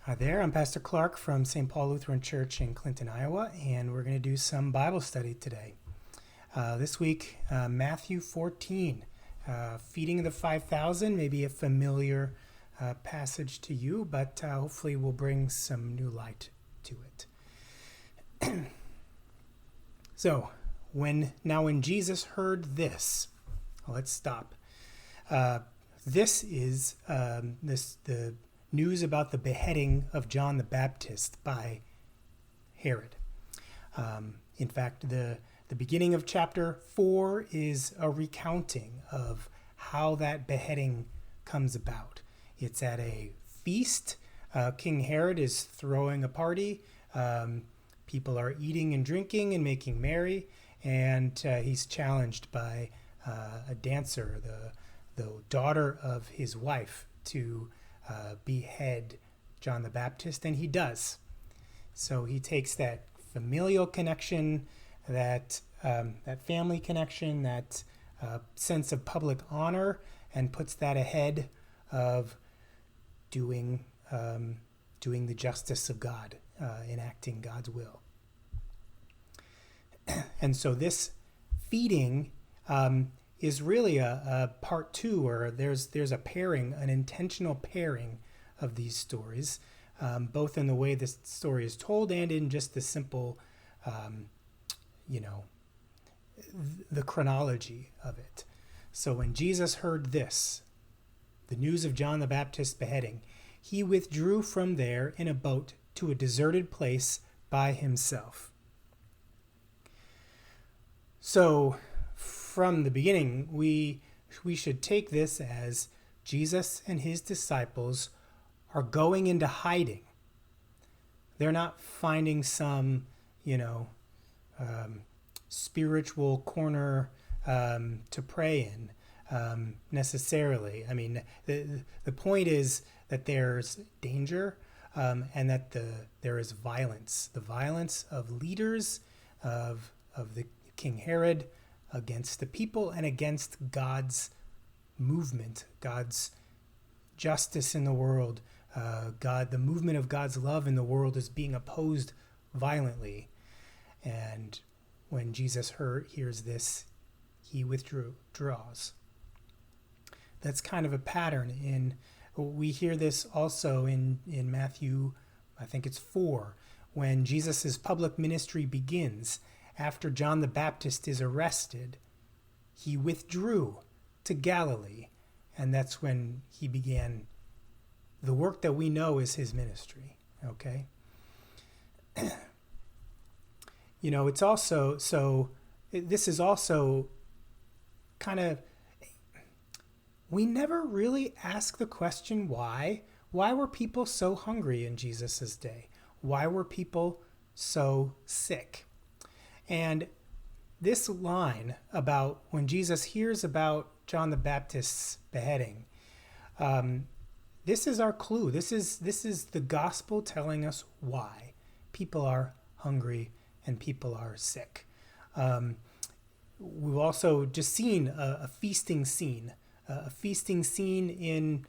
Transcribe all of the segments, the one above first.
Hi there, I'm Pastor Clark from St. Paul Lutheran Church in Clinton, Iowa, and we're going to do some Bible study today. This week, Matthew 14, feeding the 5,000, maybe a familiar passage to you, but hopefully will bring some new light to it. So, when Jesus heard this, let's stop. This is the news about the beheading of John the Baptist by Herod. In fact, the beginning of chapter 4 is a recounting of how that beheading comes about. It's at a feast. King Herod is throwing a party. People are eating and drinking and making merry, and he's challenged by a dancer, the daughter of his wife, to behead John the Baptist, and he does. So he takes that familial connection, that family connection, that sense of public honor, and puts that ahead of doing the justice of God, enacting God's will. And so this feeding is really a part two, or there's a pairing, an intentional pairing of these stories, both in the way this story is told and in just the simple, the chronology of it. So when Jesus heard this, the news of John the Baptist's beheading, he withdrew from there in a boat to a deserted place by himself. So from the beginning, we should take this as Jesus and his disciples are going into hiding. They're not finding some, spiritual corner to pray in necessarily. I mean, the point is that there's danger and that there is violence. The violence of leaders of the King Herod against the people and against God's movement, God's justice in the world. The movement of God's love in the world is being opposed violently. And when Jesus hears this, he withdraws. That's kind of a pattern. We hear this also in Matthew, I think it's 4, when Jesus' public ministry begins. After John the Baptist is arrested, he withdrew to Galilee, and that's when he began the work that we know is his ministry, okay? It's also, this is also kind of, we never really ask the question why. Why were people so hungry in Jesus' day? Why were people so sick? And this line about when Jesus hears about John the Baptist's beheading, this is our clue. This is the gospel telling us why people are hungry and people are sick. We've also just seen a feasting scene in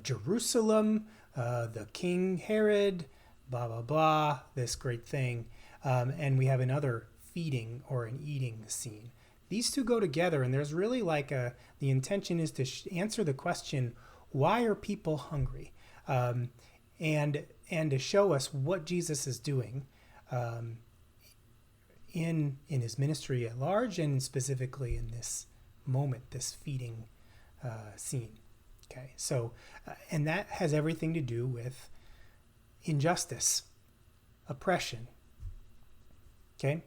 Jerusalem, the King Herod, blah, blah, blah, this great thing. And we have another feeding or an eating scene. These two go together, and there's really the intention is to answer the question, why are people hungry? And to show us what Jesus is doing in his ministry at large, and specifically in this moment, this feeding scene. Okay, so, and that has everything to do with injustice, oppression. Okay?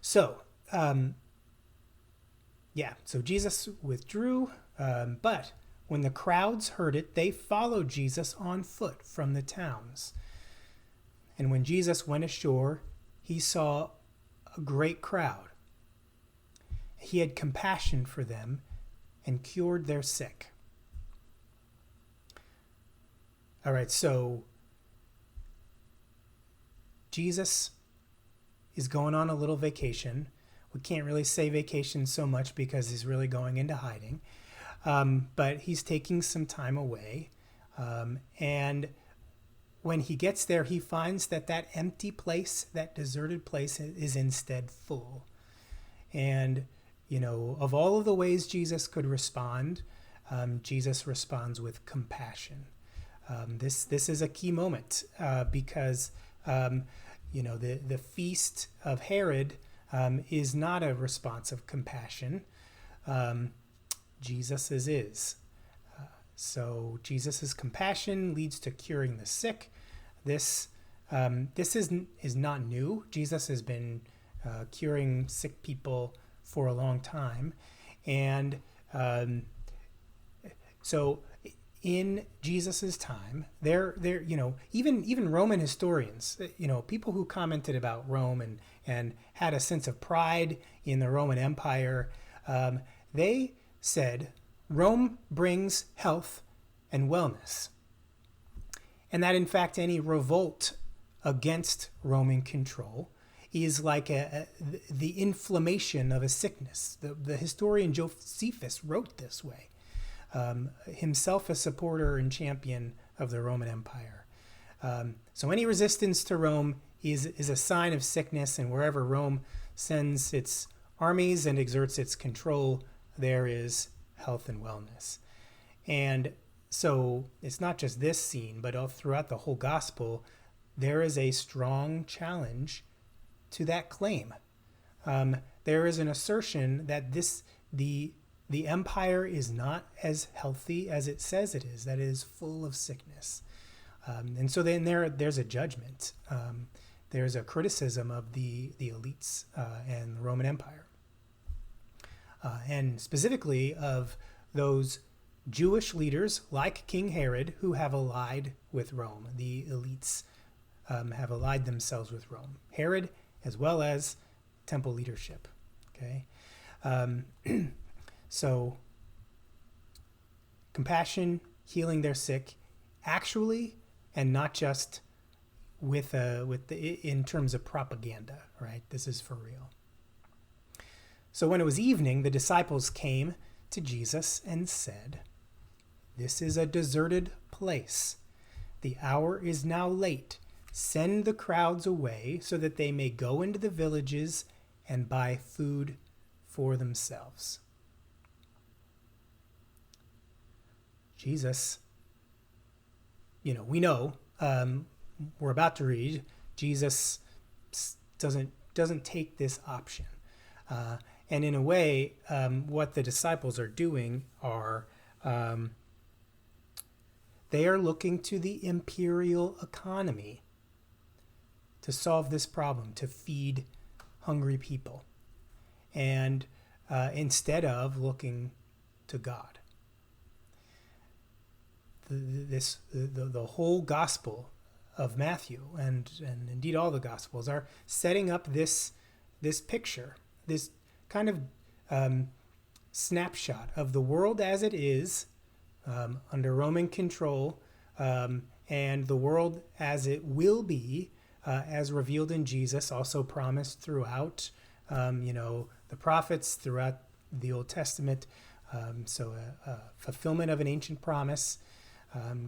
So, so Jesus withdrew, but when the crowds heard it, they followed Jesus on foot from the towns. And when Jesus went ashore, he saw a great crowd. He had compassion for them and cured their sick. All right, so Jesus is going on a little vacation. We can't really say vacation so much because he's really going into hiding. But he's taking some time away. And when he gets there, he finds that that empty place, that deserted place, is instead full. And, of all of the ways Jesus could respond, Jesus responds with compassion. This is a key moment because, the feast of Herod is not a response of compassion. Jesus's is. So Jesus's compassion leads to curing the sick. This is not new. Jesus has been curing sick people for a long time, and so in Jesus's time, even Roman historians, people who commented about Rome and had a sense of pride in the Roman Empire, they said Rome brings health and wellness, and that in fact any revolt against Roman control is like the inflammation of a sickness. The historian Josephus wrote this way, himself a supporter and champion of the Roman Empire. So any resistance to Rome is a sign of sickness, and wherever Rome sends its armies and exerts its control, there is health and wellness. And so it's not just this scene, but all throughout the whole gospel, there is a strong challenge to that claim. There is an assertion that the empire is not as healthy as it says it is, that it is full of sickness. And so then there's a judgment. There's a criticism of the elites and the Roman Empire. And specifically of those Jewish leaders like King Herod who have allied with Rome. The elites have allied themselves with Rome. Herod as well as temple leadership. Okay, so compassion, healing their sick, actually, and not just in terms of propaganda. Right, this is for real. So when it was evening, the disciples came to Jesus and said, "This is a deserted place. The hour is now late. Send the crowds away so that they may go into the villages and buy food for themselves." Jesus, we know, we're about to read, Jesus doesn't take this option. And in a way, what the disciples are doing are they are looking to the imperial economy to solve this problem, to feed hungry people, and instead of looking to God. The whole gospel of Matthew and indeed all the gospels are setting up this picture, this kind of snapshot of the world as it is under Roman control, and the world as it will be as revealed in Jesus, also promised throughout the prophets, throughout the Old Testament. So a fulfillment of an ancient promise.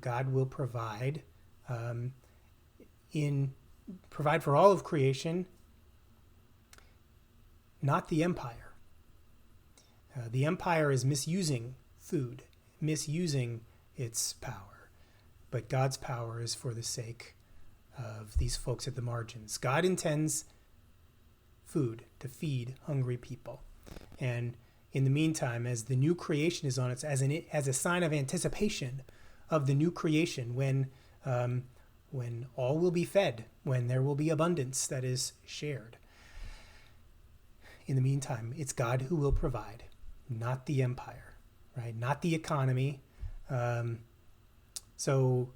God will provide for all of creation, not the empire. The empire is misusing food, misusing its power, but God's power is for the sake of these folks at the margins. God intends food to feed hungry people, and in the meantime, as the new creation is on its as a sign of anticipation of the new creation, when all will be fed, when there will be abundance that is shared. In the meantime, it's God who will provide, not the empire, right? Not the economy. So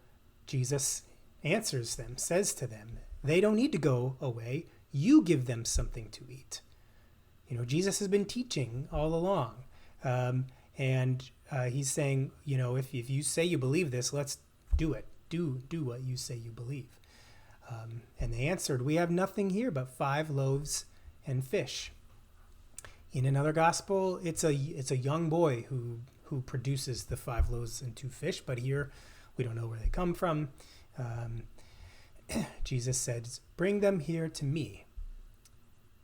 Jesus answers them, says to them, they don't need to go away. You give them something to eat. Jesus has been teaching all along. And he's saying, if you say you believe this, let's do it. Do what you say you believe. And they answered, we have nothing here but 5 loaves and fish. In another gospel, it's a young boy who produces the 5 loaves and 2 fish, but here we don't know where they come from. Jesus said, "Bring them here to me."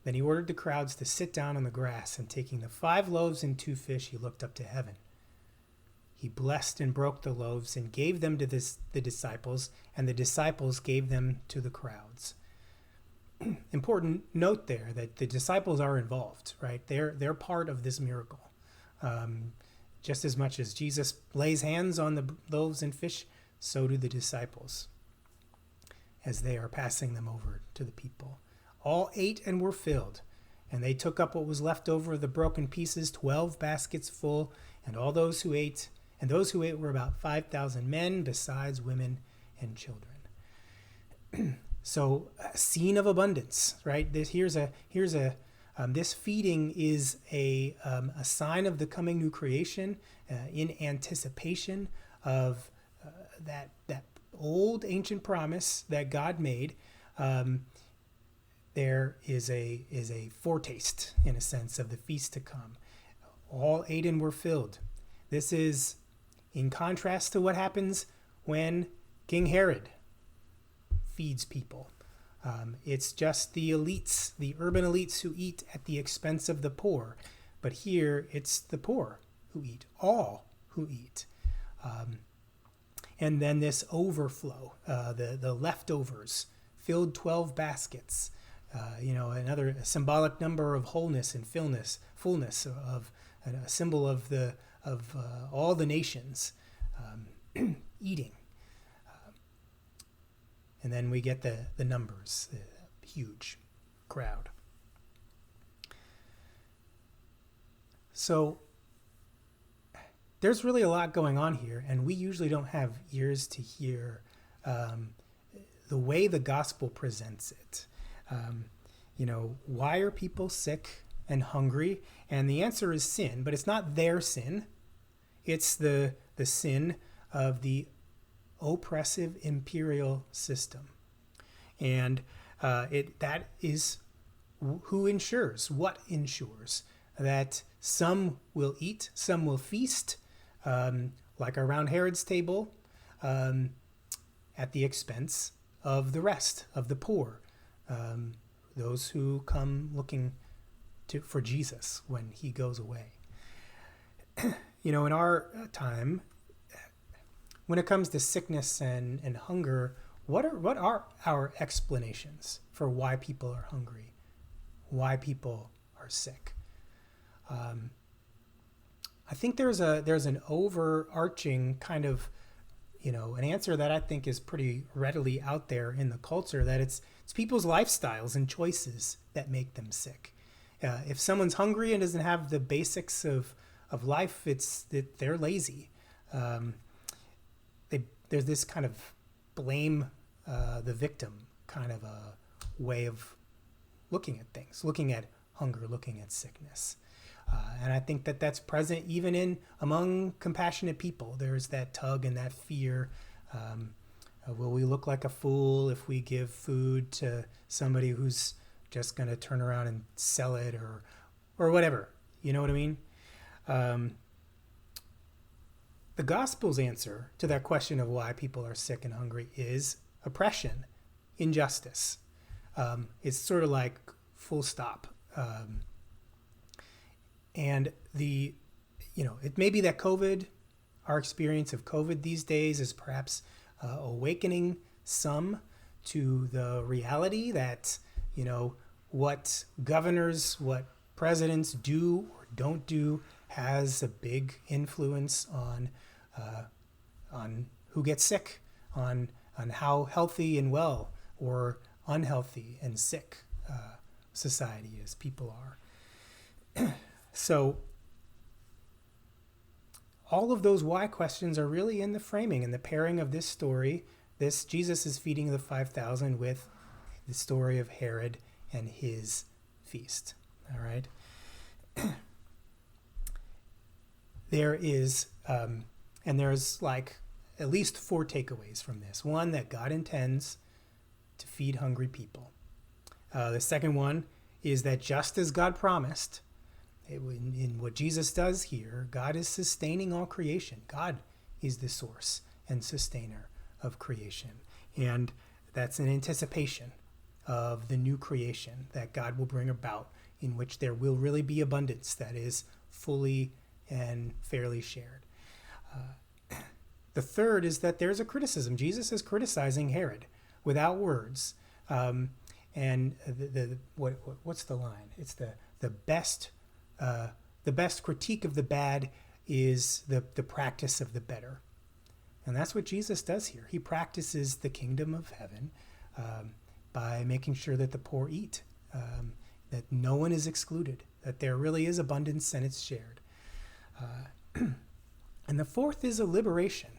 Then he ordered the crowds to sit down on the grass, and taking the 5 loaves and 2 fish, he looked up to heaven. He blessed and broke the loaves and gave them to the disciples, and the disciples gave them to the crowds. Important note there that the disciples are involved, right? They're part of this miracle. Just as much as Jesus lays hands on the loaves and fish, so do the disciples as they are passing them over to the people. All ate and were filled, and they took up what was left over of the broken pieces, 12 baskets full, and all those who ate, and those who ate were about 5,000 men, besides women and children. So, a scene of abundance, right? This feeding is a sign of the coming new creation, in anticipation of that old ancient promise that God made. There is a foretaste, in a sense, of the feast to come. All ate and were filled. This is in contrast to what happens when King Herod feeds people. It's just the elites, the urban elites, who eat at the expense of the poor. But here, it's the poor who eat, all who eat. And then this overflow, the leftovers, filled 12 baskets. Another symbolic number of wholeness and fullness of a symbol of all the nations eating. And then we get the numbers, the huge crowd. So there's really a lot going on here, and we usually don't have ears to hear the way the gospel presents it. Why are people sick and hungry? And the answer is sin, but it's not their sin. It's the sin of the oppressive imperial system. And that is what ensures that some will eat, some will feast, like around Herod's table, at the expense of the rest, of the poor, those who come looking for Jesus when he goes away. In our time, when it comes to sickness and hunger, what are our explanations for why people are hungry, why people are sick? I think there's an overarching kind of, an answer that I think is pretty readily out there in the culture, that it's people's lifestyles and choices that make them sick. If someone's hungry and doesn't have the basics of life, it's that they're lazy. There's this kind of blame the victim kind of a way of looking at things, looking at hunger, looking at sickness. And I think that that's present even among compassionate people. There's that tug and that fear. Will we look like a fool if we give food to somebody who's just going to turn around and sell it or whatever? You know what I mean? The gospel's answer to that question of why people are sick and hungry is oppression, injustice. It's sort of like full stop. And it may be that our experience of COVID these days is perhaps awakening some to the reality that, what governors, what presidents do or don't do has a big influence on who gets sick, on how healthy and well or unhealthy and sick society is, people are. So all of those why questions are really in the framing and the pairing of this story. This Jesus is feeding the 5,000 with the story of Herod and his feast. All right. There's like at least 4 takeaways from this. One, that God intends to feed hungry people. The second one is that just as God promised, in what Jesus does here, God is sustaining all creation. God is the source and sustainer of creation. And That's an anticipation of the new creation that God will bring about, in which there will really be abundance that is fully and fairly shared. The third is that there's a criticism. Jesus is criticizing Herod without words. And what's the line? It's the best critique of the bad is the practice of the better. And that's what Jesus does here. He practices the kingdom of heaven by making sure that the poor eat, that no one is excluded, that there really is abundance and it's shared. And the fourth is a liberation.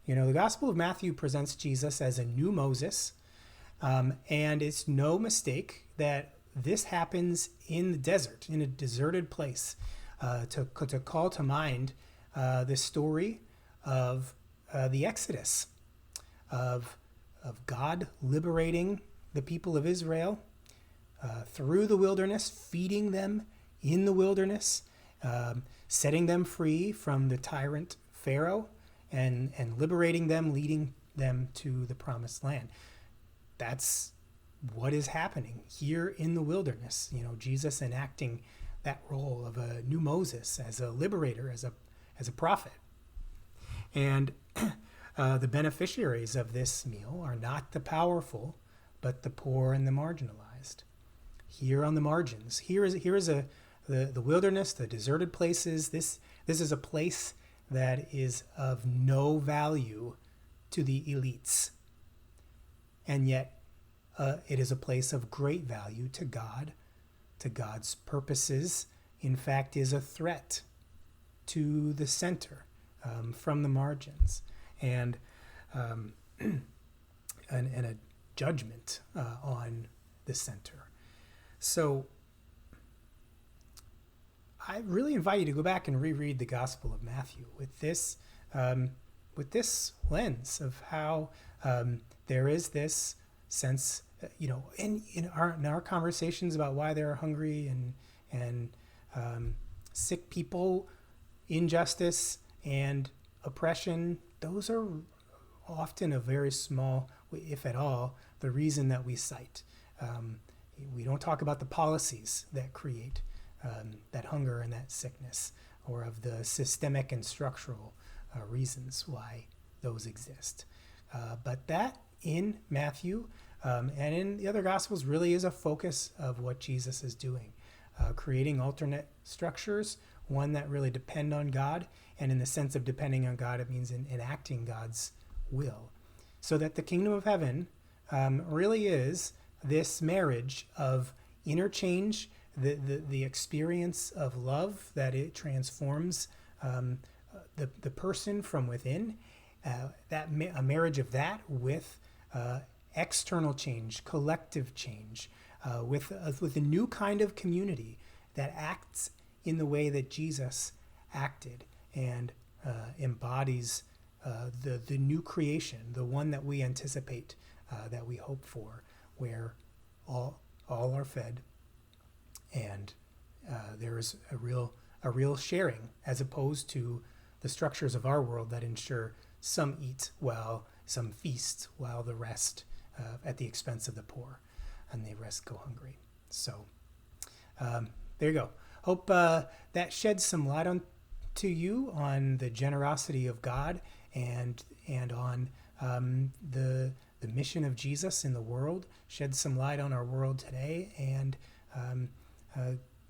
The Gospel of Matthew presents Jesus as a new Moses, and it's no mistake that this happens in the desert, in a deserted place, to call to mind the story of the Exodus, of God liberating the people of Israel through the wilderness, feeding them in the wilderness, setting them free from the tyrant Pharaoh, and liberating them, leading them to the promised land. That's what is happening here in the wilderness. Jesus enacting that role of a new Moses, as a liberator, as a prophet. And the beneficiaries of this meal are not the powerful, but the poor and the marginalized. Here on the margins. Here is the wilderness, the deserted places. This is a place that is of no value to the elites. And yet it is a place of great value to God, to God's purposes. In fact, is a threat to the center from the margins, and a judgment on the center. So I really invite you to go back and reread the Gospel of Matthew with this lens of how there is this sense, in our conversations about why they're hungry and sick people, injustice and oppression. Those are often a very small, if at all, the reason that we cite. We don't talk about the policies that create that hunger and that sickness, or of the systemic and structural reasons why those exist. But that in Matthew and in the other Gospels really is a focus of what Jesus is doing, creating alternate structures, one that really depend on God. And in the sense of depending on God, it means enacting God's will. So that the kingdom of heaven really is this marriage of interchange, the experience of love, that it transforms the person from within, a marriage of that with external change, collective change, with a new kind of community that acts in the way that Jesus acted, and embodies the new creation, the one that we anticipate, that we hope for, where all are fed, and there is a real sharing, as opposed to the structures of our world that ensure some eat while some feast, while the rest at the expense of the poor, and the rest go hungry. So there you go. Hope that sheds some light to you on the generosity of God, and on the mission of Jesus in the world. Sheds some light on our world today, and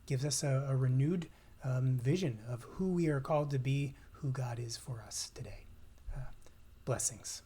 gives us a renewed vision of who we are called to be, who God is for us today. Blessings.